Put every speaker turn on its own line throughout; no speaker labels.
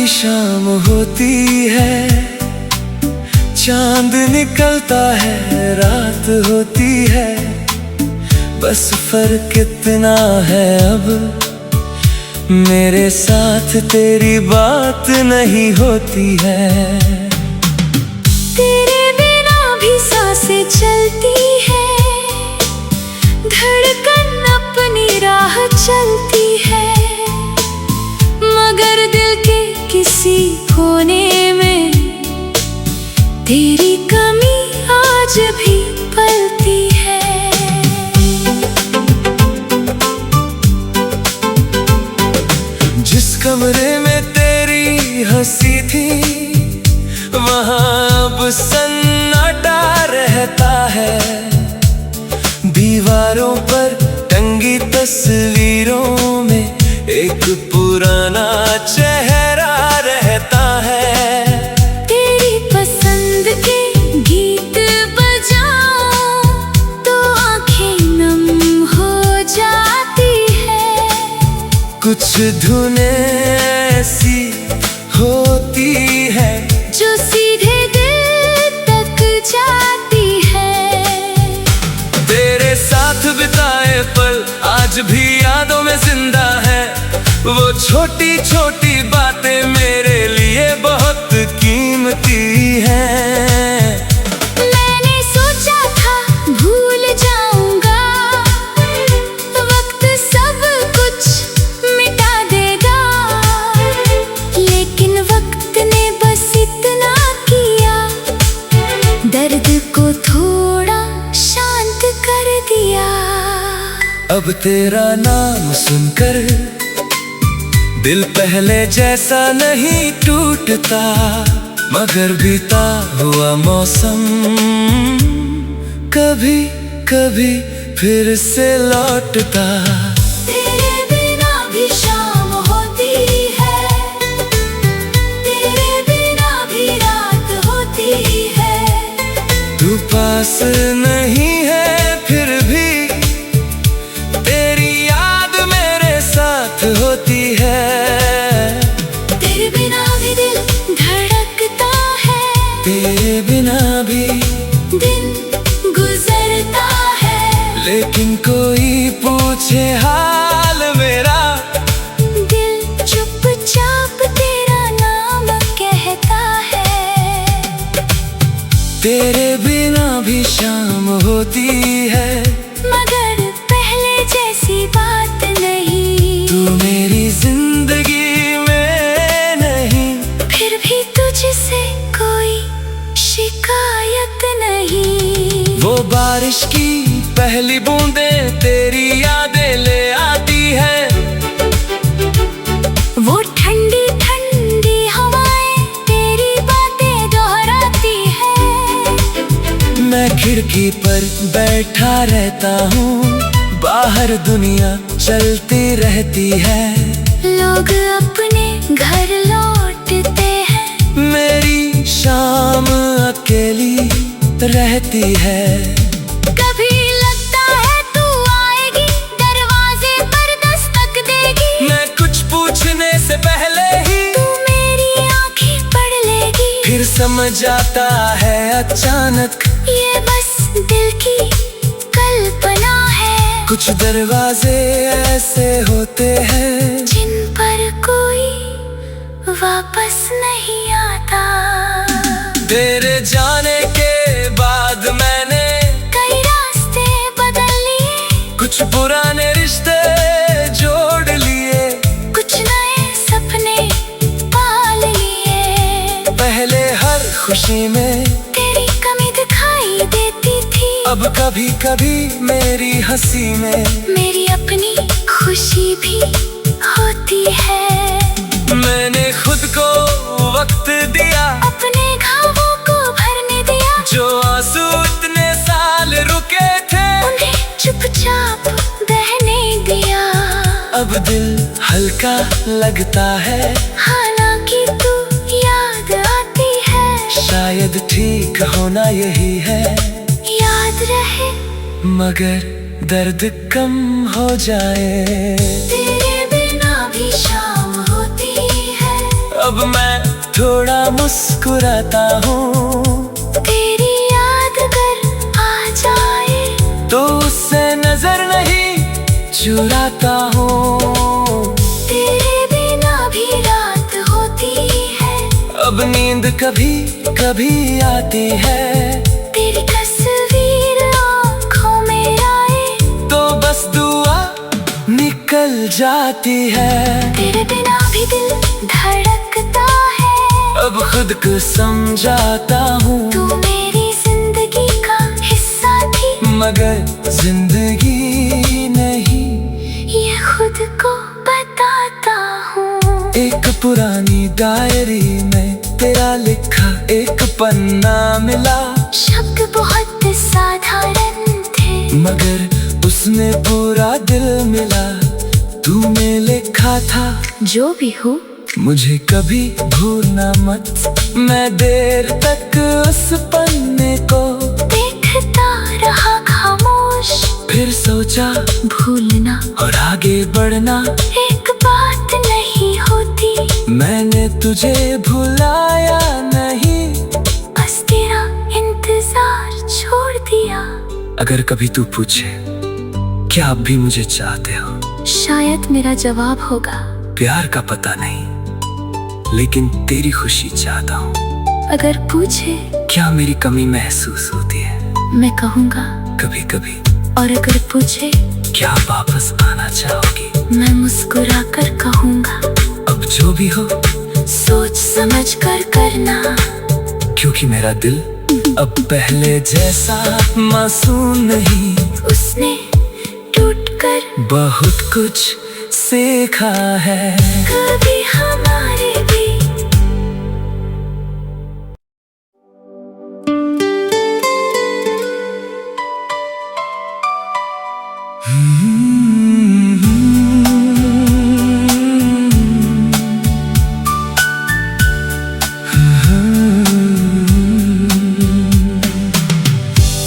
शाम होती है, चांद निकलता है, रात होती है, बस फर्क इतना है अब मेरे साथ तेरी बात नहीं होती है।
तेरे बिना भी सांसें चलती है, धड़कन अपनी राह चलती है, मगर दिल के किसी कोने में तेरी कमी आज भी पलती है।
जिस कमरे में तेरी हंसी थी वहाँ अब सन्नाटा रहता है, दीवारों पर टंगी तस्वीरों में एक पुराना चेहरा रहता है।
तेरी पसंद के गीत बजाऊं तो आंखें नम हो जाती है,
कुछ धुनें ऐसी होती है
जो सीधे दिल तक जाती है।
तेरे साथ बिताए पल आज भी यादों में जिंदा है, वो छोटी छोटी बातें मेरे लिए बहुत कीमती हैं।
मैंने सोचा था भूल जाऊंगा, वक्त सब कुछ मिटा देगा, लेकिन वक्त ने बस इतना किया, दर्द को थोड़ा शांत कर दिया।
अब तेरा नाम सुनकर दिल पहले जैसा नहीं टूटता, मगर बीता हुआ मौसम कभी कभी फिर से लौटता।
तेरे बिना भी शाम होती है, तेरे बिना भी रात होती है,
तू पास नहीं है फिर भी तेरी याद मेरे साथ होती है।
तेरे बिना भी दिल धड़कता है,
तेरे बिना भी
दिन गुजरता है,
लेकिन कोई पूछे हाल मेरा,
दिल चुपचाप तेरा नाम कहता है।
तेरे बिना भी शाम होती है,
मगर पहले जैसी बात नहीं,
तू मेरी जिंदगी में नहीं,
फिर भी तुझसे कोई शिकायत नहीं।
वो बारिश की पहली बूंदें तेरी यादें ले आती है,
वो ठंडी ठंडी हवाएं तेरी बातें दोहराती है।
मैं खिड़की पर बैठा रहता हूँ, बाहर दुनिया चलती रहती है,
लोग अपने घर लौटते हैं,
मेरी शाम अकेली रहती है।
कभी लगता है तू आएगी, दरवाजे पर दस्तक देगी,
मैं कुछ पूछने से पहले ही
तू मेरी आंखें पढ़ लेगी,
फिर समझ आता है अचानक
ये बस दिल की कल्पना है।
कुछ दरवाजे ऐसे होते हैं
जिन पर कोई वापस नहीं आता।
तेरे जाने के बाद मैंने
कई रास्ते बदल लिए,
कुछ पुराने रिश्ते जोड़ लिए,
कुछ नए सपने पाल लिए।
पहले हर खुशी में
तेरी कमी दिखाई देती थी,
अब कभी कभी मेरी हंसी में
मेरी अपनी खुशी भी होती है।
मैंने खुद को वक्त दिया,
अपने घावों को भरने दिया,
जो आंसू इतने साल रुके थे
उन्हें चुपचाप बहने दिया।
अब दिल हल्का लगता है,
हालांकि तू याद आती है,
शायद ठीक होना यही है,
याद रहे
मगर दर्द कम हो जाए।
तेरे बिना भी शाम होती है,
अब मैं थोड़ा मुस्कुराता हूँ।
तेरी याद अगर आ जाए
तो उससे नजर नहीं चुराता हूँ।
तेरे बिना भी रात होती है,
अब नींद कभी कभी आती है।
तेरी तस्वीर आँखों में आए
तो बस दुआ निकल जाती है।
तेरे बिना भी दिल धड़कता है,
अब खुद को समझाता हूँ।
तू मेरी जिंदगी का हिस्सा थी,
मगर जिंदगी नहीं,
ये खुद को बताता हूँ।
एक पुरानी डायरी में तेरा लिखा एक पन्ना मिला।
शब्द बहुत साधारण थे,
मगर उसमें पूरा दिल मिला। तूने लिखा था,
जो भी हो
मुझे कभी भूलना मत। मैं देर तक उस पन्ने को
देखता रहा खामोश,
फिर सोचा
भूलना
और आगे बढ़ना
एक बात नहीं होती।
मैंने तुझे भुलाया नहीं,
बस तेरा इंतजार छोड़ दिया।
अगर कभी तू पूछे क्या अब भी मुझे चाहते हो,
शायद मेरा जवाब होगा,
प्यार का पता नहीं लेकिन तेरी खुशी चाहता हूँ।
अगर पूछे
क्या मेरी कमी महसूस होती है,
मैं कहूँगा
कभी कभी।
और अगर पूछे
क्या वापस आना चाहोगी,
मैं मुस्कुरा कर कहूँगा,
अब जो भी हो
सोच समझ कर करना।
क्योंकि मेरा दिल अब पहले जैसा मासूम नहीं।
उसने टूट कर
बहुत कुछ सीखा है।
कभी हमारे भी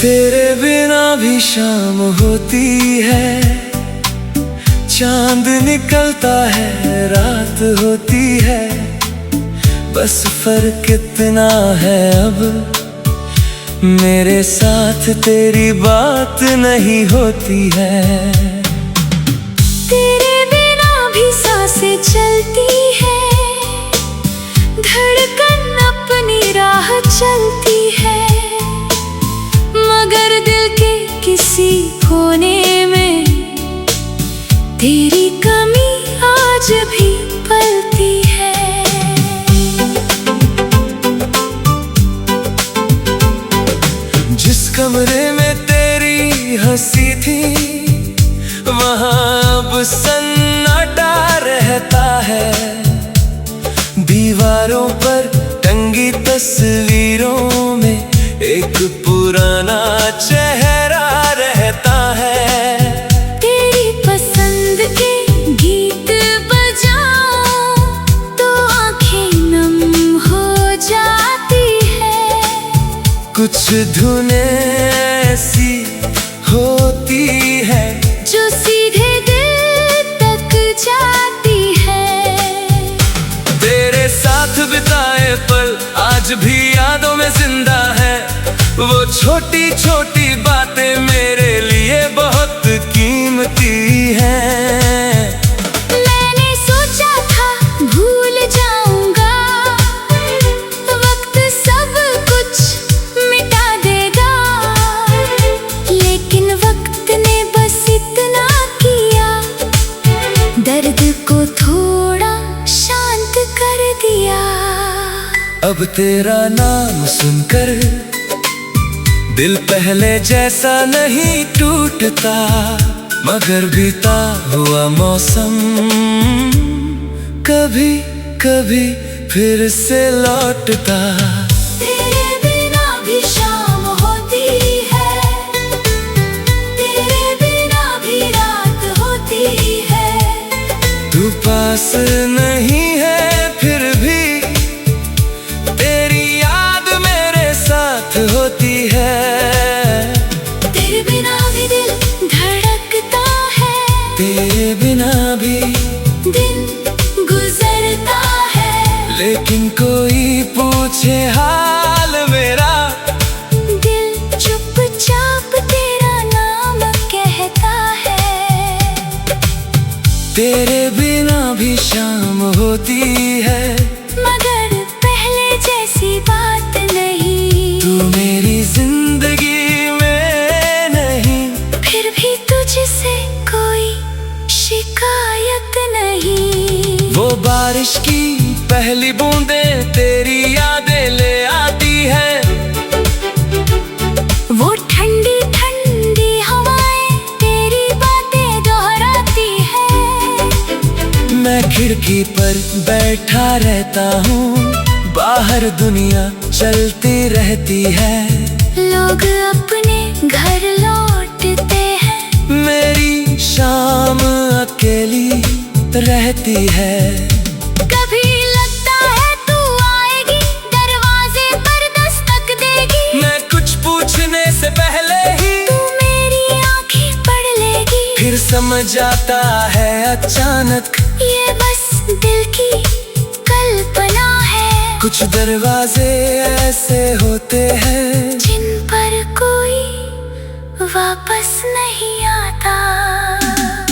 तेरे बिना भी शाम होती है, चांद निकलता है, रात होती है। बस फर्क इतना है अब मेरे साथ तेरी बात नहीं होती है।
तेरे बिना भी सांसें चलती है, धड़कन अपनी राह चलती है, मगर दिल के किसी कोने में तेरी कमी आज भी पलती है।
जिस कमरे में तेरी हंसी थी, वहाँ अब सन्नाटा रहता है। दीवारों पर टंगी तस्वीरों में एक पुराना चेहरा रहता है।
तेरी पसंद के गीत बजाऊं तो आंखें नम हो जाती है।
कुछ धुनें ऐसी होती है
जो सीधे दिल तक जाती है।
तेरे साथ बिताए पल आज भी यादों में जिंदा है। वो छोटी छोटी बातें मेरे लिए बहुत कीमती हैं।
मैंने सोचा था भूल जाऊंगा, वक्त सब कुछ मिटा देगा, लेकिन वक्त ने बस इतना किया, दर्द को थोड़ा शांत कर दिया।
अब तेरा नाम सुनकर दिल पहले जैसा नहीं टूटता, मगर बीता हुआ मौसम कभी कभी फिर से लौटता।
तेरे बिना भी शाम होती है, तेरे बिना भी रात होती है।
तू पास नहीं है फिर भी तेरी याद मेरे साथ होती है।
तेरे बिना भी दिल धड़कता है,
तेरे बिना भी
दिन गुजरता है,
लेकिन कोई पूछे हाल मेरा,
दिल चुपचाप तेरा नाम कहता है।
तेरे बिना भी शाम होती है,
मगर पहले जैसी बात नहीं।
तू मेरी जिंदगी में नहीं,
फिर भी तुझसे कोई शिकायत नहीं।
वो बारिश की पहली बूंदें तेरी यादें ले आती है।
वो ठंडी ठंडी हवाएं तेरी बातें दोहराती है।
मैं खिड़की पर बैठा रहता हूँ, बाहर दुनिया चलती रहती है।
लोग अपने घर लौटते हैं,
मेरी शाम अकेली रहती है।
कभी लगता है तू आएगी, दरवाजे पर दस्तक देगी।
मैं कुछ पूछने से पहले ही
तू मेरी आंखें पढ़ लेगी।
फिर समझ आता है अचानक,
ये बस दिल की कल्पना है।
कुछ दरवाजे ऐसे होते हैं
जिन पर कोई वापस नहीं आता।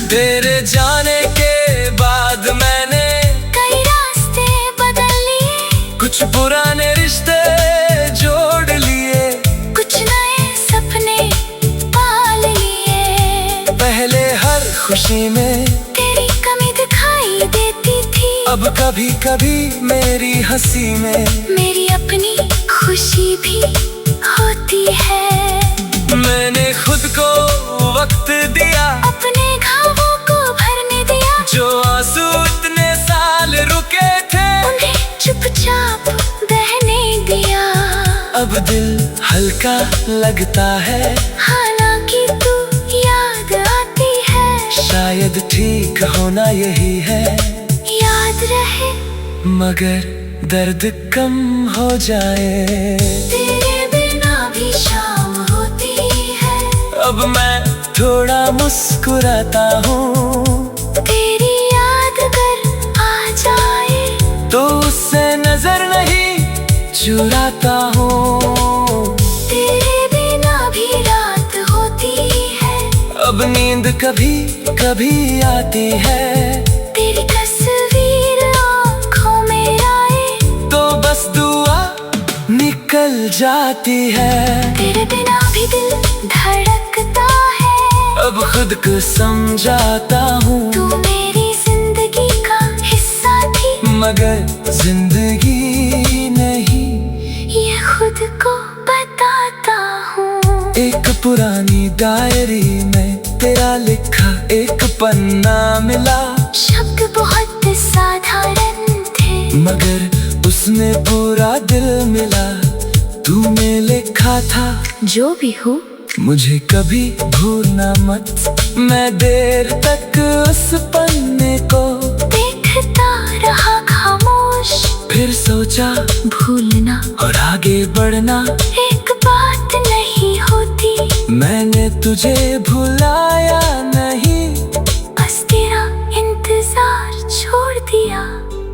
तेरे जाने के बाद मैंने
कई रास्ते बदल लिए,
कुछ पुराने रिश्ते जोड़ लिए,
कुछ नए सपने पाल लिए।
पहले हर खुशी में
तेरी कमी दिखाई देती थी,
अब कभी कभी मेरी हंसी में
मेरी अपनी खुशी भी होती है।
मैंने खुद को वक्त दिया,
अपने घावों को भरने दिया।
जो आंसू इतने साल रुके थे
उन्हें चुपचाप बहने दिया।
अब दिल हल्का लगता है,
हालांकि तू याद आती है।
शायद ठीक होना यही है,
याद रहे
मगर दर्द कम हो जाए।
तेरे बिना भी शाम होती है।
अब मैं थोड़ा मुस्कुराता हूँ,
तेरी याद अगर आ जाए
तो उससे नजर नहीं चुराता हूँ।
तेरे बिना भी रात होती है।
अब नींद कभी कभी आती है,
तेरी तस्वीर आँखों में आए
तो बस दुआ निकल जाती है।
तेरे बिना भी दिल धड़कता है।
अब खुद को समझाता हूँ,
तू मेरी जिंदगी का हिस्सा थी,
मगर जिंदगी नहीं।
ये खुद को बताता हूँ।
एक पुरानी डायरी में तेरा लिखा एक पन्ना मिला,
शब्द बहुत साधारण थे,
मगर उसमें पूरा दिल मिला। तूने लिखा था,
जो भी हो
मुझे कभी भूलना मत। मैं देर तक उस पन्ने को
देखता रहा खामोश,
फिर सोचा
भूलना
और आगे बढ़ना
एक बात नहीं होती।
मैंने तुझे भुलाया नहीं,
बस तेरा इंतजार छोड़ दिया।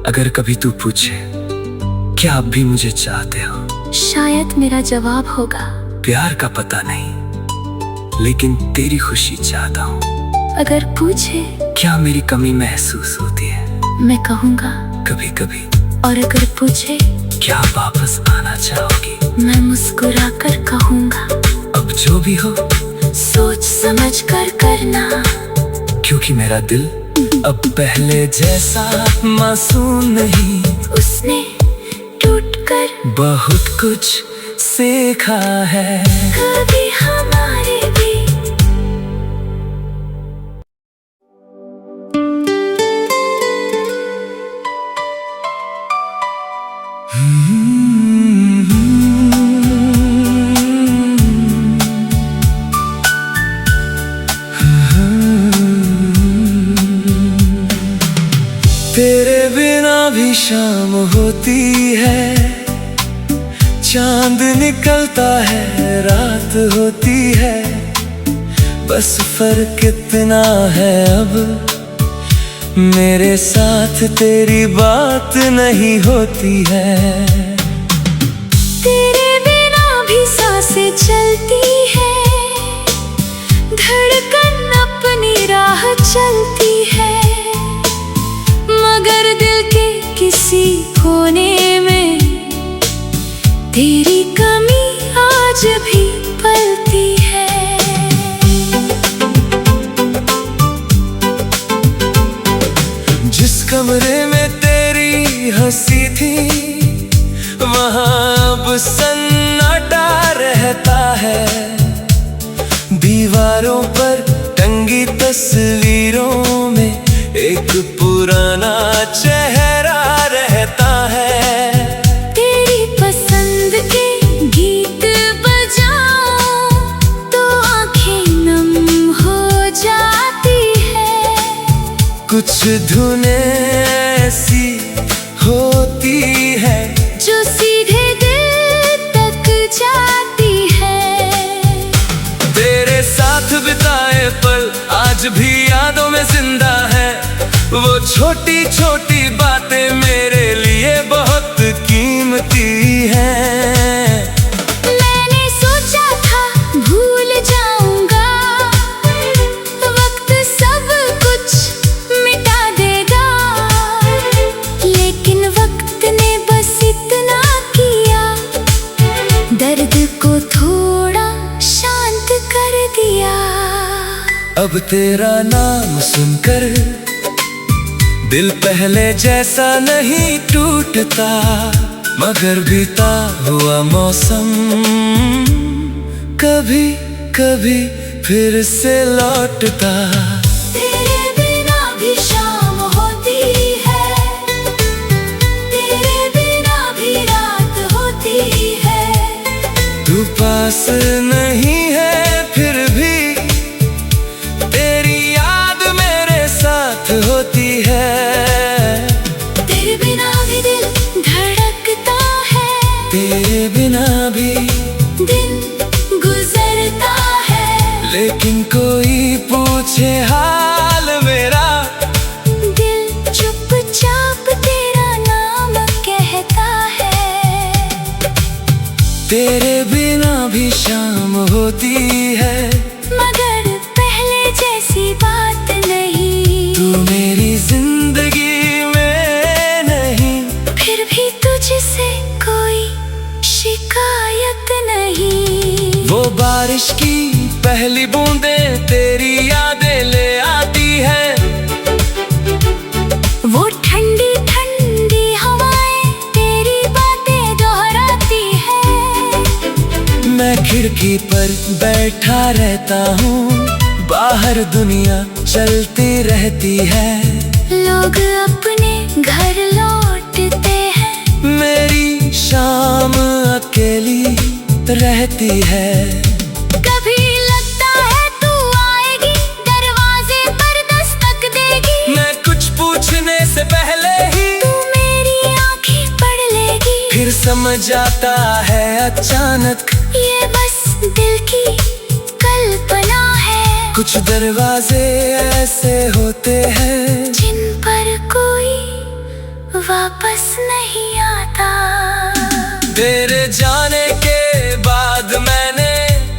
अगर कभी तू पूछे क्या अब भी मुझे चाहते हो,
शायद मेरा जवाब होगा,
प्यार का पता नहीं लेकिन तेरी खुशी चाहता हूँ।
अगर पूछे
क्या मेरी कमी महसूस होती है,
मैं कहूँगा
कभी कभी।
और अगर पूछे
क्या वापस आना चाहोगी,
मैं मुस्कुरा कर कहूँगा,
अब जो भी हो
सोच समझ कर करना।
क्योंकि मेरा दिल अब पहले जैसा मासूम नहीं,
उसने टूट कर
बहुत कुछ सीखा है।
कभी हमारे भी
तेरे बिना भी शाम होती है, चांद निकलता है, रात होती है। बस फर्क इतना है अब मेरे साथ तेरी बात नहीं होती है।
राह चलती है, मगर दिल के किसी कोने में तेरी कमी आज भी पलती है।
जिस कमरे में तेरी हंसी थी वहाँ अब सन्नाटा रहता है। दीवारों पर टंगी तस्वीरों में एक पुराना चेहरा रहता है।
तेरी पसंद के गीत बजाऊं तो आंखें नम हो जाती है।
कुछ धुनें ऐसी होती है
जो सीधे दिल तक जाती है।
तेरे साथ बिताए पल आज भी यादों में जिंदा है। वो छोटी छोटी बातें मेरे लिए बहुत कीमती हैं।
मैंने सोचा था भूल जाऊंगा, वक्त सब कुछ मिटा देगा, लेकिन वक्त ने बस इतना किया, दर्द को थोड़ा शांत कर दिया।
अब तेरा नाम सुनकर दिल पहले जैसा नहीं टूटता, मगर बीता हुआ मौसम कभी कभी फिर से लौटता।
तेरे बिना भी शाम होती है, तेरे बिना भी रात होती है।
तू पास नहीं है फिर भी तेरी याद मेरे साथ होती है।
तेरे बिना भी दिल धड़कता है,
तेरे बिना भी
दिन गुजरता है।
लेकिन कोई पूछे हाल मेरा,
दिल चुपचाप तेरा नाम कहता है।
तेरे बिना भी शाम होती है,
मगर पहले जैसी बात नहीं।
तू मेरी जिंदगी में नहीं,
फिर भी तुझसे कोई शिकायत नहीं।
वो बारिश की पहली बूंदें तेरी यादें ले आती है।
वो ठंडी ठंडी हवाएं तेरी बातें दोहराती है।
मैं खिड़की पर बैठा रहता हूँ, बाहर दुनिया चलती रहती है।
लोग अपने घर लौटते हैं,
मेरी शाम अकेली रहती है।
कभी लगता है तू आएगी, दरवाजे पर दस्तक देगी।
मैं कुछ पूछने से पहले ही
तू मेरी आंखें पढ़ लेगी।
फिर समझ आता है अचानक
ये बस दिल की कल्पना है।
कुछ दरवाजे ऐसे होते हैं
जिन पर कोई वापस नहीं आता।
तेरे जाने के बाद मैंने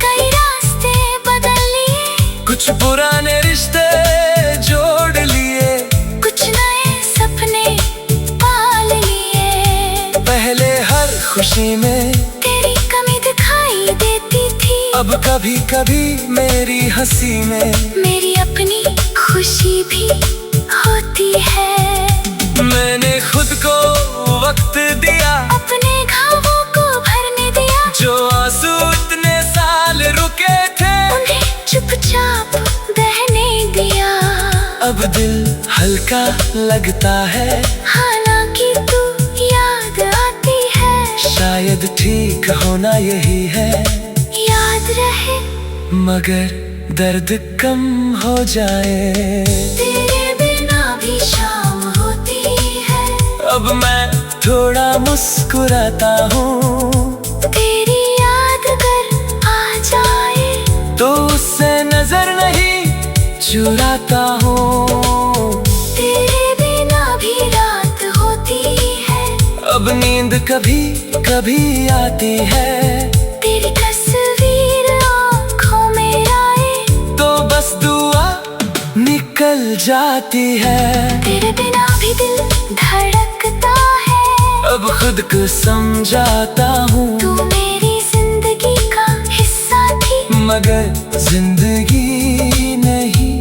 कई रास्ते बदल लिए,
कुछ पुराने रिश्ते जोड़ लिए,
कुछ नए सपने पाल लिए।
पहले हर खुशी में
तेरी कमी दिखाई देती थी,
अब कभी कभी मेरी हंसी में
मेरी अपनी खुशी भी होती है।
मैंने खुद को वक्त दिया,
अपने घावों को भरने दिया।
जो आंसू इतने साल रुके थे
उन्हें चुपचाप बहने दिया।
अब दिल हल्का लगता है,
हालांकि तू याद आती है।
शायद ठीक होना यही है,
याद रहे
मगर दर्द कम हो जाए।
तेरे बिना भी शाम होती है,
अब मैं थोड़ा मुस्कुराता हूँ।
तेरी याद अगर आ जाए
तो उससे नजर नहीं चुराता हूँ।
तेरे बिना भी रात होती है,
अब नींद कभी कभी आती है।
तेरी तस्वीर आँखों में आए
तो बस दुआ निकल बदल जाती है।
तेरे बिना भी दिल धड़कता है।
अब खुद को समझाता हूँ
तू मेरी जिंदगी का हिस्सा थी,
मगर जिंदगी नहीं,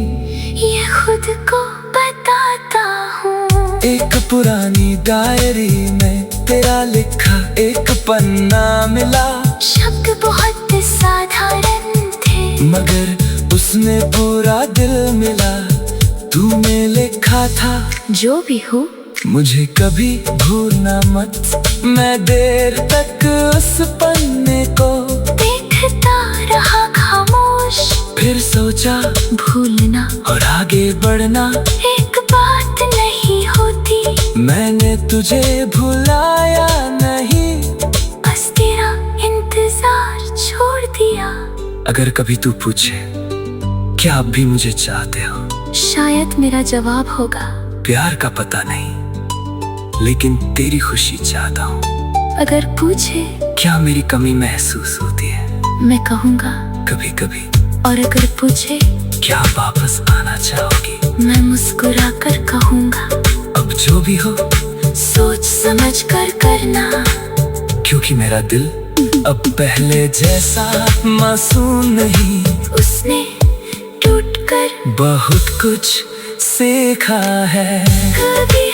ये खुद को बताता हूँ।
एक पुरानी डायरी में तेरा लिखा एक पन्ना मिला।
शब्द बहुत साधारण थे,
मगर उसमें पूरा दिल मिला। तूने लिखा था,
जो भी हो
मुझे कभी भूलना मत। मैं देर तक उस पन्ने को
देखता रहा खामोश।
फिर सोचा
भूलना
और आगे बढ़ना
एक बात नहीं होती।
मैंने तुझे भुलाया नहीं,
बस तेरा इंतजार छोड़ दिया।
अगर कभी तू पूछे क्या अब भी मुझे चाहते हो,
शायद मेरा जवाब होगा,
प्यार का पता नहीं लेकिन तेरी खुशी चाहता हूँ।
अगर पूछे
क्या मेरी कमी महसूस होती है,
मैं कहूँगा
कभी कभी।
और अगर पूछे
क्या वापस आना चाहोगी,
मैं मुस्कुरा कर कहूँगा,
अब जो भी हो
सोच समझ कर करना।
क्योंकि मेरा दिल अब पहले जैसा मासूम नहीं।
उसने टूट कर
बहुत कुछ सीखा है।
कभी